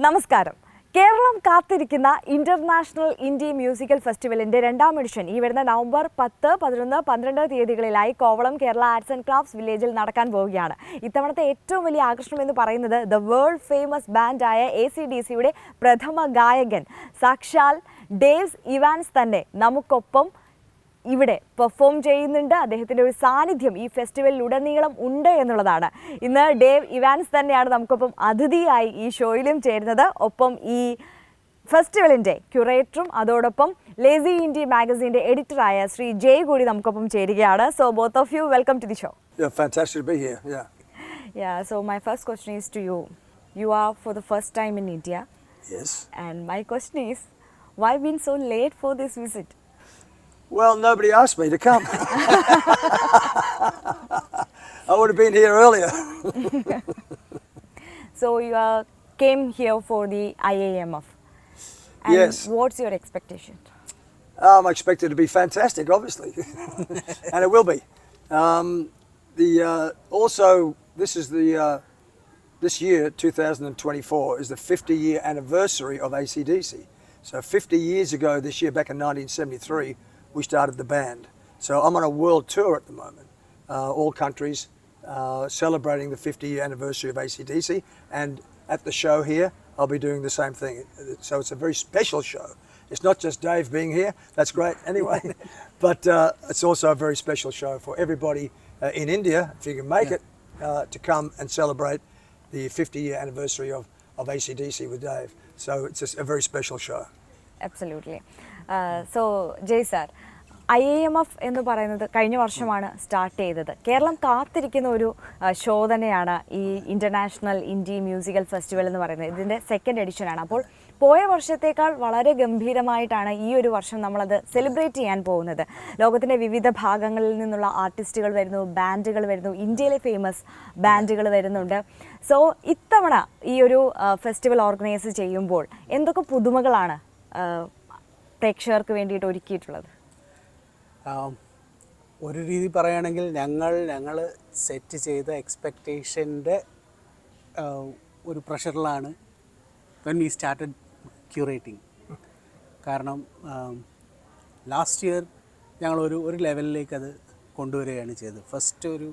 നമസ്കാരം. കേരളം കാത്തിരിക്കുന്ന international Indie musical ഫെസ്റ്റിവലിന്റെ രണ്ടാം എഡിഷൻ ഈ വരുന്ന നവംബർ 10, 11, 12 തീയതികളിലായി Kovalam Kerala arts and crafts വില്ലേജിൽ നടക്കാൻ പോവുകയാണ്. ഇത്തവണത്തെ ഏറ്റവും വലിയ ആകർഷണം എന്ന് പറയുന്നത് ദ വേൾഡ് ഫേമസ് ബാൻഡായ acdcയുടെ പ്രഥമ ഗായകൻ സാക്ഷാൽ ഡേവ്സ് ഇവാൻസ് തന്നെ നമുക്കൊപ്പം ഇവിടെ പെർഫോം ചെയ്യുന്നുണ്ട്. അദ്ദേഹത്തിൻ്റെ ഒരു സാന്നിധ്യം ഈ ഫെസ്റ്റിവലിലുടനീളം ഉണ്ട് എന്നുള്ളതാണ്. ഇന്ന് ഡേവ് ഇവാൻസ് തന്നെയാണ് നമുക്കൊപ്പം അതിഥിയായി ഈ ഷോയിലും ചേരുന്നത്. ഒപ്പം ഈ ഫെസ്റ്റിവലിൻ്റെ ക്യൂറേറ്ററും അതോടൊപ്പം ലേസി ഇൻഡി മാഗസീൻ്റെ എഡിറ്ററായ ശ്രീ ജയ് കൂടി നമുക്കൊപ്പം ചേരുകയാണ്. So both of you welcome to the show. Fantastic to be here. Yeah, so my first question is to you. You are for the first time in India. Yes. And my question is, why been so late for this visit? Well, nobody asked me to come. I would have been here earlier. So you came here for the IAMF. And Yes. what's your expectation? I'm expected to be fantastic, obviously, and it will be. Also, this year, 2024, is the 50-year anniversary of acdc. So 50 years ago this year, back in 1973, we started the band. So I'm on a world tour at the moment, all countries celebrating the 50-year anniversary of acdc, and at the show here I'll be doing the same thing. So it's a very special show. It's not just Dave being here, that's great anyway, but it's also a very special show for everybody in India, if you can make it, to come and celebrate the 50-year anniversary of acdc with Dave. So it's just a very special show. Absolutely. So Jay sir, IAMF എന്ന് പറയുന്നത് കഴിഞ്ഞ വർഷമാണ് start ചെയ്തത്. കേരളം കാത്തിരിക്കുന്ന ഒരു show തന്നെയാണ് ഈ international Indie musical festival എന്ന് പറയുന്നത്. ഇതിൻ്റെ സെക്കൻഡ് എഡിഷനാണ്. അപ്പോൾ പോയ വർഷത്തേക്കാൾ വളരെ ഗംഭീരമായിട്ടാണ് ഈ ഒരു വർഷം നമ്മളത് സെലിബ്രേറ്റ് ചെയ്യാൻ പോകുന്നത്. ലോകത്തിൻ്റെ വിവിധ ഭാഗങ്ങളിൽ നിന്നുള്ള ആർട്ടിസ്റ്റുകൾ വരുന്നു, ബാൻഡുകൾ വരുന്നു, ഇന്ത്യയിലെ ഫേമസ് ബാൻഡുകൾ വരുന്നുണ്ട്. സോ ഇത്തവണ ഈ ഒരു ഫെസ്റ്റിവൽ ഓർഗനൈസ് ചെയ്യുമ്പോൾ എന്തൊക്കെ പുതുമകളാണ് പ്രേക്ഷകർക്ക് വേണ്ടിയിട്ട് ഒരുക്കിയിട്ടുള്ളത്? ഒരു രീതി പറയുകയാണെങ്കിൽ ഞങ്ങൾ സെറ്റ് ചെയ്ത എക്സ്പെക്റ്റേഷൻ്റെ ഒരു പ്രഷറിലാണ് വെൻ വി സ്റ്റാർട്ടഡ് ക്യൂറേറ്റിംഗ്. കാരണം ലാസ്റ്റ് ഇയർ ഞങ്ങൾ ഒരു ലെവലിലേക്ക് അത് കൊണ്ടുവരികയാണ് ചെയ്തത്. ഫസ്റ്റ് ഒരു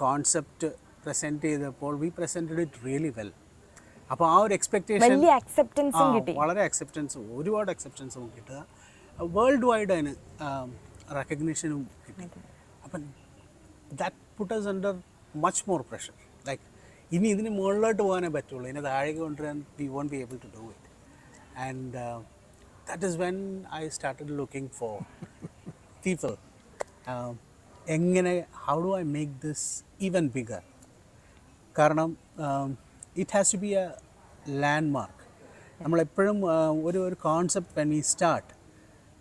കോൺസെപ്റ്റ് പ്രസൻറ്റ് ചെയ്തപ്പോൾ we presented it really well. അപ്പോൾ ആ ഒരു എക്സ്പെക്റ്റേഷൻ വളരെ ഒരുപാട് അക്സെപ്റ്റൻസും കിട്ടുക, വേൾഡ് വൈഡ് അതിന് റെക്കഗ്നിഷനും കിട്ടി. അപ്പം that put us under much more pressure. Like ഇനി ഇതിന് മുകളിലോട്ട് പോകാനേ പറ്റുള്ളൂ, ഇതിനെ താഴേക്ക് കൊണ്ടുവരാൻ we won't be able to do it. And that is when I started looking for people. എങ്ങനെ how do I make this even bigger? കാരണം it has to be a landmark. നമ്മളെപ്പോഴും ഒരു concept when we start,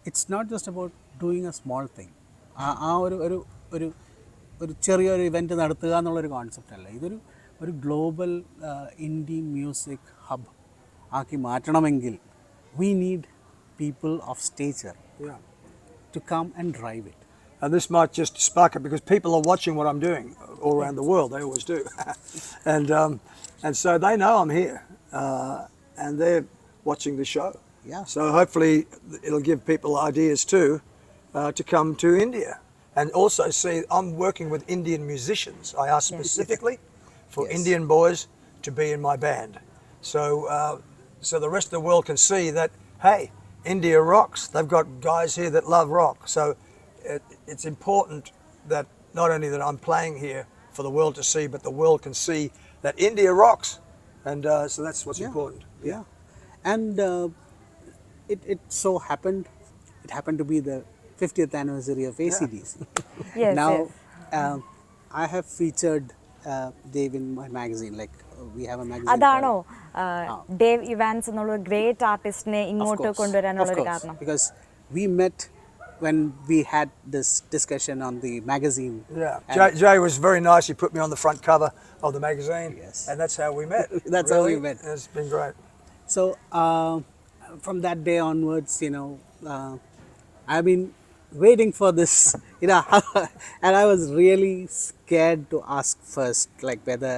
it's not just about doing a small thing. ആ ഒരു ചെറിയൊരു event നടത്തുക എന്നുള്ളൊരു concept അല്ല. ഒരു ഗ്ലോബൽ ഇൻഡി മ്യൂസിക് ഹബ് ആക്കി മാറ്റണമെങ്കിൽ we need people of stature to come and drive it. And this might just spark it because people are watching what I'm doing all around the world. They always do. And so they know I'm here, and they're watching the show. Yeah. So hopefully it'll give people ideas too to come to India. And also see, I'm working with Indian musicians. I asked specifically for Indian boys to be in my band. So the rest of the world can see that, hey, India rocks. They've got guys here that love rock. So it's important that not only that I'm playing here for the world to see, but the world can see that India rocks. And so that's what's important. Yeah. And it so happened, it happened to be the 50th anniversary of acdc. Yes, now yes. I have featured Dave in my magazine. Like we have a magazine. അതാണോ Dave Evans എന്നുള്ള great ആർട്ടിസ്റ്റിനെ ഇങ്ങോട്ട് കൊണ്ടുവരാനുള്ള ഒരു കാരണം? Because we met when we had this discussion on the magazine. Yeah, Jay was very nice. He put me on the front cover of the magazine. Yes. And that's how we met. That's really. how we met. It's been great. So from that day onwards, I've been waiting for this, and I was really scared to ask first, like whether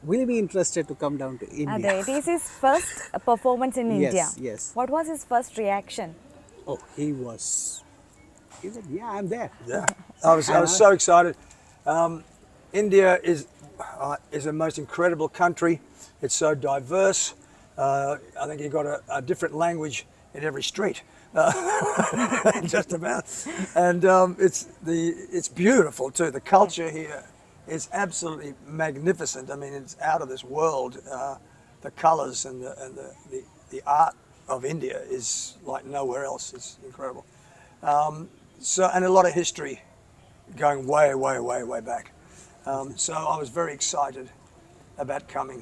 will he be interested to come down to India? അതെ, it is his first performance in Yes, India. yes. What was his first reaction? Oh, he said, yeah, I'm there. Yeah, I was so excited. India is a most incredible country. It's so diverse. I think you've got a different language in every street, just about. And it's beautiful too. The culture here is absolutely magnificent. I mean, it's out of this world. The colours and the art of India is like nowhere else. It's incredible. And a lot of history going way back. So I was very excited about coming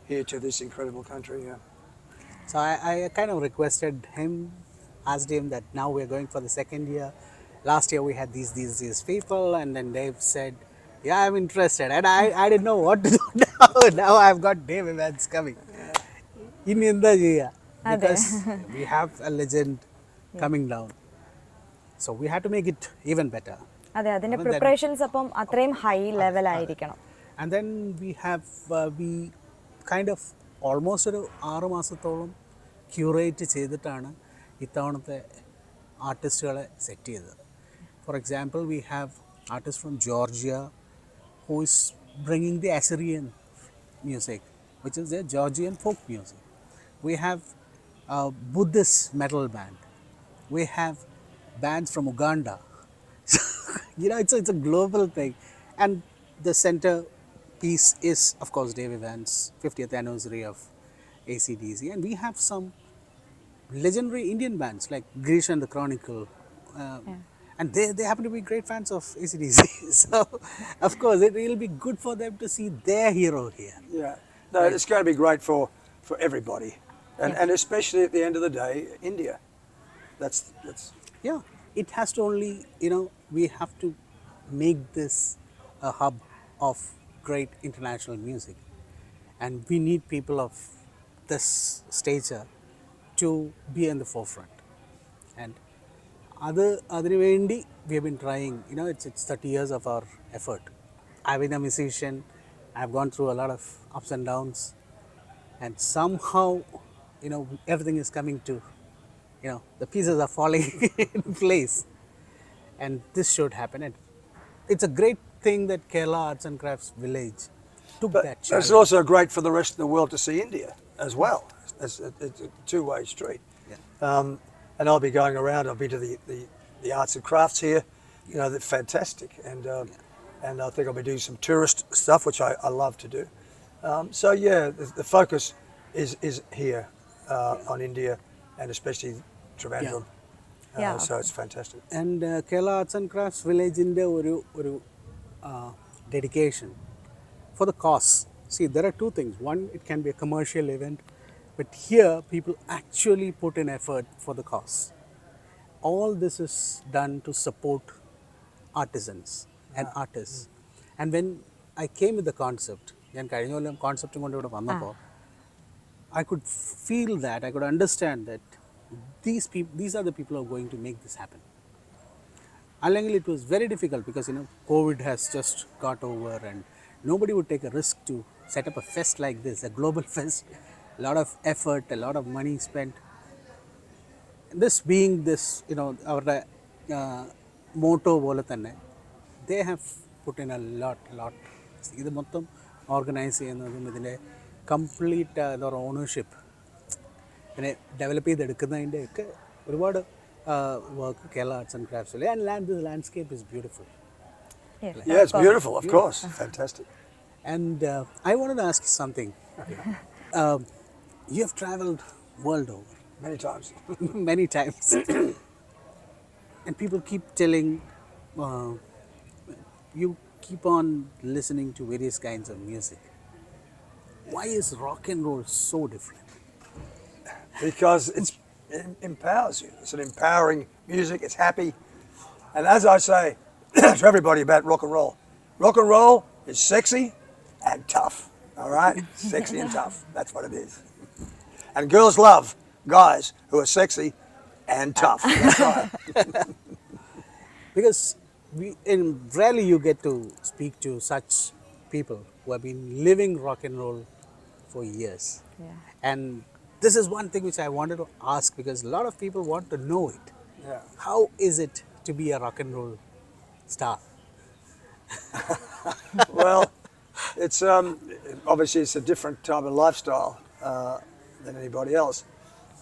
here to this incredible country. Yeah. So I kind of requested him, asked him that now we're going for the second year. Last year we had these people, and then Dave said, yeah, I'm interested. And I didn't know what to do now. Now I've got Dave Evans coming. In India, because we have a legend coming down. So we had to make it even better. അതെ, അതിന്റെ preparations അപ്പം അത്രയും high level ആയിരിക്കണം. And then we kind of almost ഒരു 6 മാസത്തോളം curate ചെയ്തിട്ടാണ് ഇത്തവണത്തെ ആർട്ടിസ്റ്റുകളെ set ചെയ്തത്. For example we have artist from Georgia who is bringing the Assyrian music, which is a Georgian folk music. We have a Buddhist metal band. We have bands from Uganda. It's a global thing. And the center piece is, of course, Dave Evans' 50th anniversary of acdc. And we have some legendary Indian bands like Grish and the Chronicle. And they happen to be great fans of acdc. So, of course, it will be good for them to see their hero here. Yeah. No, it's going to be great for everybody. And especially at the end of the day, India. That's Yeah, it has to only, we have to make this a hub of great international music. And we need people of this stature to be in the forefront. And അതിനു വേണ്ടി we have been trying, it's 30 years of our effort. I've been a musician, I've gone through a lot of ups and downs, and somehow, everything is coming to, the pieces are falling in place, and this should happen. And it's a great thing that Kerala Arts and Crafts Village took that challenge. It's also great for the rest of the world to see India as well. It's a two-way street. Yeah. And I'll be going around. I'll be to the arts and crafts here. They're fantastic. And I think I'll be doing some tourist stuff, which I love to do. So yeah, the focus is here on India, and especially Trivandrum. Yeah. So it's fantastic. And Kerala Arts and Crafts Village in the oru dedication for the cause. See, there are two things. One, it can be a commercial event, but here people actually put in effort for the cause. All this is done to support artisans and artists. And when I came with the concept, I could feel that, I could understand that these are the people who are going to make this happen. Alangil, it was very difficult because COVID has just got over, and nobody would take a risk to set up a fest like this, a global fest. A lot of effort, a lot of money spent. This being this, our motto പോലെ തന്നെ, they have put in a lot. ഇത് മൊത്തം organise ചെയ്യുന്നതും ഇതിൻ്റെ complete ownership പിന്നെ develop ചെയ്തെടുക്കുന്നതിൻ്റെ ഒക്കെ ഒരുപാട് വർക്ക് കേരള ആർട്സ് ആൻഡ് ക്രാഫ്റ്റ്സിൽ. And this landscape is beautiful. Yeah, it's beautiful, of course. Fantastic. And I wanted to ask you something. You have traveled world over. Many times. Many times. And people keep telling, you keep on listening to various kinds of music. Why is rock and roll so different? Because it empowers you. It's an empowering music. It's happy. And as I say to everybody about rock and roll is sexy and tough. All right? Sexy and tough. That's what it is. And girls love guys who are sexy and tough. That's right. Because rarely you get to speak to such people who have been living rock and roll for years. Yeah. And this is one thing which I wanted to ask because a lot of people want to know it. Yeah. How is it to be a rock and roll star? Well, it's obviously it's a different type of lifestyle than anybody else,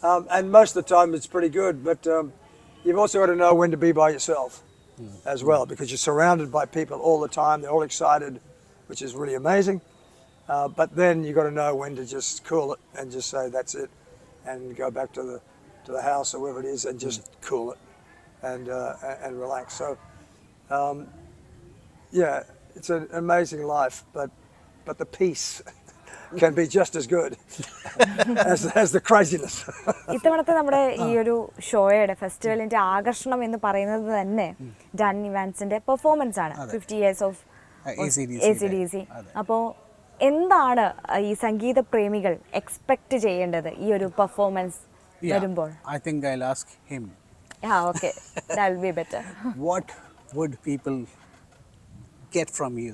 and most of the time it's pretty good. But you've also got to know when to be by yourself as well, because you're surrounded by people all the time. They're all excited, which is really amazing. But then you've got to know when to just cool it and just say that's it, and go back to the house or wherever it is and just cool it and relax. So. Yeah, it's an amazing life, but the peace can be just as good as the craziness. ഇത്തവണത്തെ നമ്മുടെ ഈ ഒരു ഷോയുടെ ഫെസ്റ്റിവലിന്റെ ആകർഷണം എന്ന് പറയുന്നത് തന്നെ Dan ഇവാൻസിന്റെ performance ആണ്. 50 years ഓഫ് ACDC. അപ്പോൾ എന്താണ് ഈ സംഗീത പ്രേമികൾ എക്സ്പെക്ട് ചെയ്യേണ്ടത് ഈ ഒരു പെർഫോമൻസ് വരുമ്പോൾ? I think I'll ask him. Okay, that will be better. What would people get from you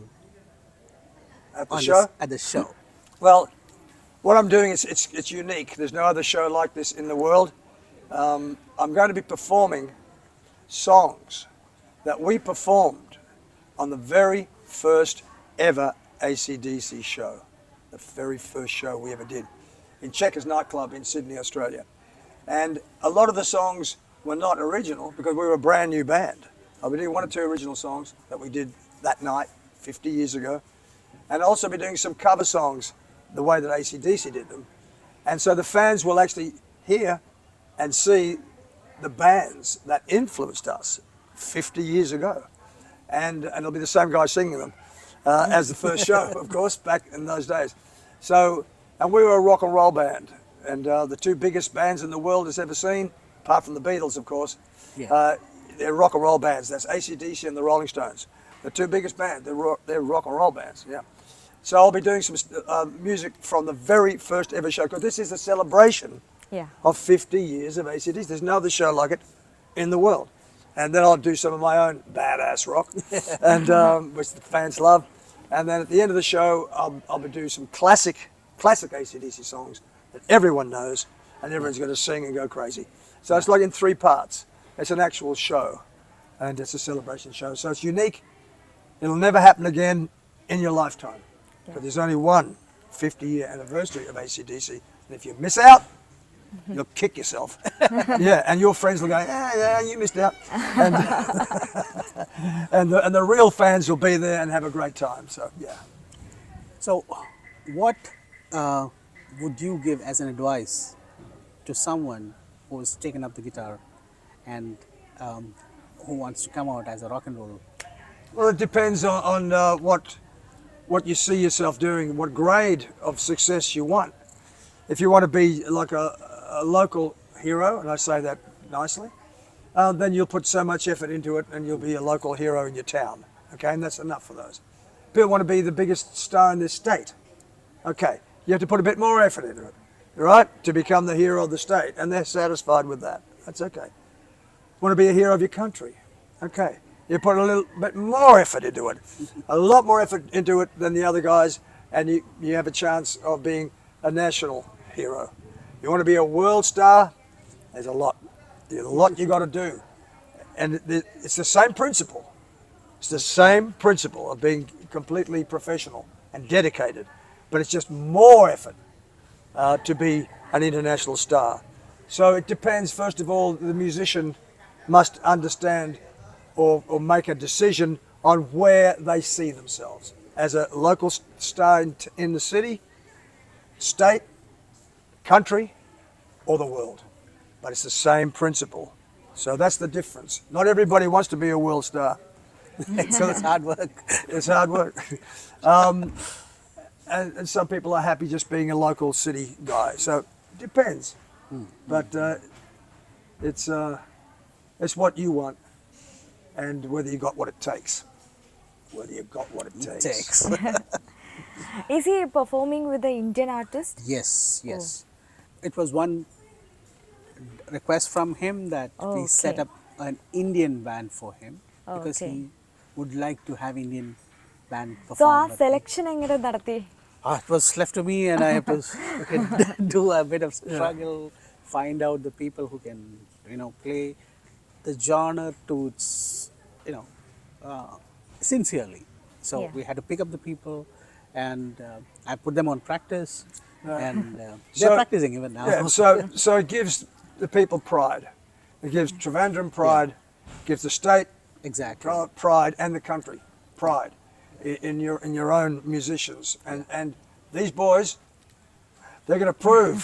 At the show? At the show? Well, what I'm doing is it's unique. There's no other show like this in the world. I'm going to be performing songs that we performed on the very first ever ACDC show, the very first show we ever did in Checkers nightclub in Sydney, Australia. And a lot of the songs were not original because we were a brand new band. I'll be doing one or two original songs that we did that night 50 years ago, and also be doing some cover songs the way that ACDC did them. And so the fans will actually hear and see the bands that influenced us 50 years ago, and it'll be the same guy singing them as the first show, of course, back in those days. So, and we were a rock and roll band, and the two biggest bands in the world has ever seen, apart from the Beatles, of course. They're rock and roll bands. That's AC/DC and the Rolling Stones. The two biggest bands. They're rock and roll bands. Yeah. So I'll be doing some music from the very first ever show, because this is a celebration of 50 years of AC/DC. There's no other show like it in the world. And then I'll do some of my own badass rock, and which the fans love. And then at the end of the show, I'll be doing some classic AC/DC songs that everyone knows, and everyone's going to sing and go crazy. So it's like in 3 parts. It's an actual show, and it's a celebration show. So it's unique. It'll never happen again in your lifetime, because there's only one 50-year anniversary of AC/DC, and if you miss out, you'll kick yourself. Yeah, and your friends will go, yeah, you missed out, and the real fans will be there and have a great time. So yeah. So, what would you give as an advice to someone who's taken up the guitar and who wants to come out as a rock and roll? Well, it depends on what you see yourself doing, what grade of success you want. If you want to be like a local hero, and I say that nicely, then you'll put so much effort into it and you'll be a local hero in your town. Okay, and that's enough for those. People want to be the biggest star in this state. Okay, you have to put a bit more effort into it, right, to become the hero of the state, and they're satisfied with that. That's okay. Want to be a hero of your country? Okay. You put a little bit more effort into it, a lot more effort into it than the other guys, and you have a chance of being a national hero. You want to be a world star? There's a lot you got to do, and it's the same principle. It's the same principle of being completely professional and dedicated, but it's just more effort to be an international star. So it depends. First of all, the musician must understand or make a decision on where they see themselves, as a local star in the city, state, country, or the world. But it's the same principle. So that's the difference. Not everybody wants to be a world star. So it's hard work. It's hard work. And some people are happy just being a local city guy. So it depends. But it's what you want, and whether you got what it takes. Whether you got what it takes. Is he performing with the Indian artist? Yes. It was one request from him that we set up an Indian band for him, because he would like to have Indian band so ആ perform. Selection എങ്ങനെ നടത്തി? It was left to me, and I have to do a bit of struggle, find out the people who can, play the genre to its, sincerely. So Yeah. we had to pick up the people, and I put them on practice, and they're So- practicing even now. Yeah, so it gives the people pride. It gives Trivandrum pride, gives the state Exactly. pride, and the country pride in your own musicians. And these boys, they're going to prove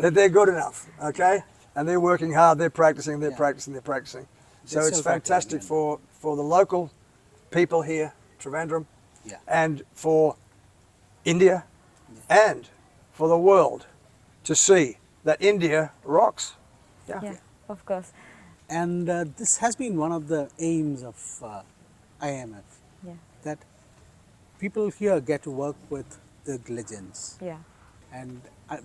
that they're good enough, okay? And they're working hard. They're practicing. They're practicing. They're practicing. So They're it's still fantastic practicing, for the local people here, Trivandrum, Yeah. and for India, and for the world to see that India rocks. Yeah, of course. And this has been one of the aims of IMF, Yeah, that people here get to work with the legends. yeah. And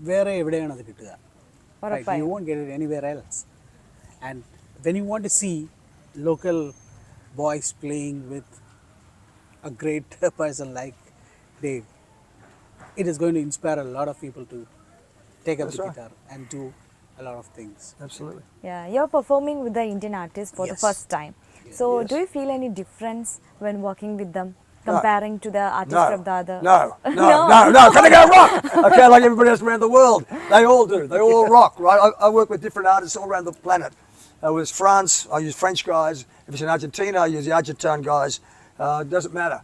വേറെ എവിടെയാണ് അത് കിട്ടുക? Right, ഉറപ്പായും. you won't get it anywhere else. And when you want to see local boys playing with a great person like Dave, it is going to inspire a lot of people to take up That's the right. guitar and do a lot of things. Absolutely. Yeah, you're performing with the Indian artists for the Yes. first time. So Yes. do you feel any difference when working with them comparing to the artist No, from the other? no, no. Can they go rock? Okay, like everybody else around the world. They all do. They all rock, right? I work with different artists all around the planet. With France, I use French guys. If it's in Argentina, I use the Argentine guys. It doesn't matter.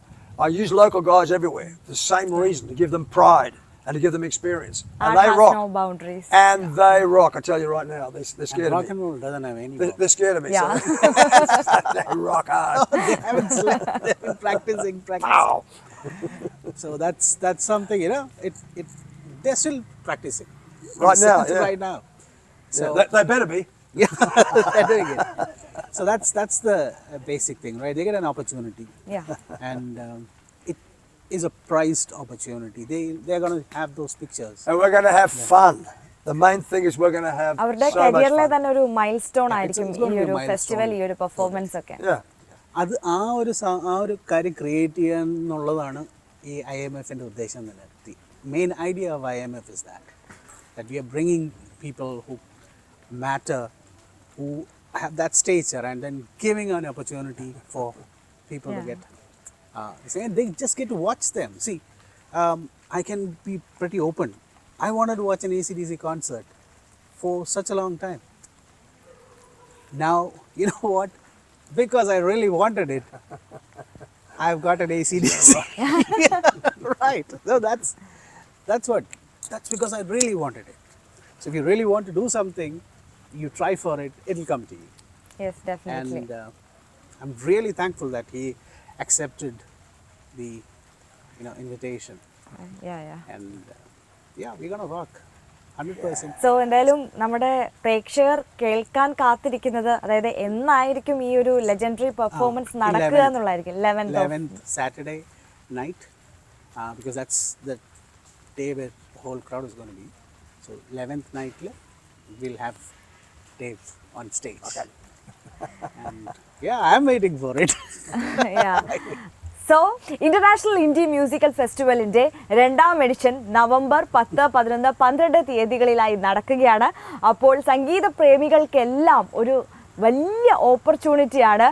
I use local guys everywhere. The same reason, to give them pride and to give them experience. And Art they has rock. no boundaries. And they rock. I tell you right now, they're And scared rock of me. and roll doesn't have any They're scared of me. Yeah. So they rock hard. they haven't slept. They've been practicing. Ow. So that's something, they're still practicing. Right now, yeah. Right now. So Yeah, they better be. they're doing it. So that's the basic thing, right? They get an opportunity, Yeah. and it is a prized opportunity. They're going to have those pictures. And we're going to have fun. The main thing is we're going to have അവരുടെ so much കരിയറിലെ fun. തന്നെ ഒരു mile stone Yeah, ആയിരിക്കും it's ഈ gonna be a ഒരു milestone. Festival, ഈ ഒരു performance ഒക്കെ. Yeah. അത് ആ ഒരു കാര്യം ക്രിയേറ്റ് ചെയ്യുക എന്നുള്ളതാണ് ഈ IMFന്റെ ഉദ്ദേശം തന്നെ. The main idea of IMF is that we are bringing people who matter, who have that stature, and then giving an opportunity for people to Yeah. get and they just get to watch them. See, I can be pretty open. I wanted to watch an ACDC concert for such a long time. Now, you know what? Because I really wanted it, I've got an ACDC. Right. So that's because I really wanted it. So if you really want to do something, you try for it, it'll come to you. Yes, definitely. And I'm really thankful that he accepted the invitation. Yeah. And we're gonna rock 100%. So എന്തായാലും നമ്മുടെ പ്രേക്ഷകർ കേൾക്കാൻ കാത്തിരിക്കുന്നത്, അതായത് എന്നായിരിക്കും ഈ ഒരു legendary performance നടക്കുക എന്നുള്ളതായിരിക്കും. 11th Saturday night, because that's the day where the whole crowd is going to be. So 11th night we'll have Dave on stage. Okay. And I'm waiting for it. So international India musical ഫെസ്റ്റിവലിൻ്റെ 2ാം edition November 10, 11, 12 തീയതികളിലായി നടക്കുകയാണ്. അപ്പോൾ സംഗീത പ്രേമികൾക്കെല്ലാം ഒരു വലിയ ഓപ്പർച്യൂണിറ്റിയാണ്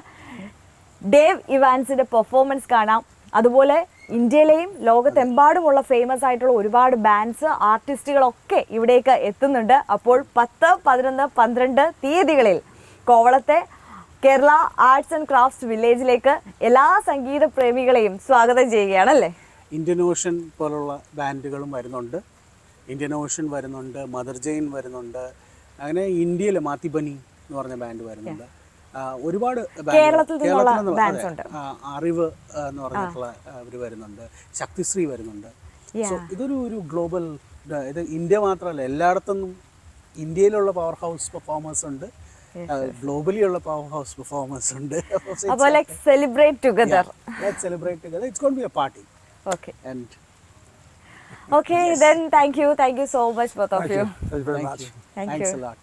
Dave ഇവാൻസിൻ്റെ performance കാണാം. അതുപോലെ ഇന്ത്യയിലെയും ലോകത്തെമ്പാടുമുള്ള ഫേമസ് ആയിട്ടുള്ള ഒരുപാട് ബാൻഡ്സ്, ആർട്ടിസ്റ്റുകളൊക്കെ ഇവിടേക്ക് എത്തുന്നുണ്ട്. അപ്പോൾ 10, 11, 12 തീയതികളിൽ കോവളത്തെ കേരള ആർട്സ് ആൻഡ് ക്രാഫ്റ്റ്സ് വില്ലേജിലേക്ക് എല്ലാ സംഗീത പ്രേമികളെയും സ്വാഗതം ചെയ്യുകയാണല്ലേ. ഇന്ത്യൻ ഓഷൻ പോലുള്ള ബാൻഡുകളും വരുന്നുണ്ട്. ഇന്ത്യൻ ഓഷൻ വരുന്നുണ്ട്, മദർ ജെയിൻ വരുന്നുണ്ട്, അങ്ങനെ ഇന്ത്യയിൽ മാത്തിബനി എന്ന് പറഞ്ഞ ബാൻഡ് വരുന്നുണ്ട്. ഒരുപാട് കേരളത്തിൽ നിന്നുള്ള ബാൻഡ്സ് ഉണ്ട്. അറിവ് എന്ന് പറഞ്ഞിട്ടുള്ള അവർ വരുന്നുണ്ട്, ശക്തിശ്രീ വരുന്നുണ്ട്. സോ ഇതൊരു ഗ്ലോബൽ, ഇത് ഇന്ത്യ മാത്രമല്ല, എല്ലായിടത്തുനിന്നും ഇന്ത്യയിലുള്ള പവർ ഹൗസ് പെർഫോമേഴ്സ് ഉണ്ട്, globally ulla powerhouse performers undu. So let's celebrate together. Let's celebrate together. It's going to be a party. Okay. And okay, yes. Then thank you so much both of you. Thank you very much. Thanks Thanks a lot.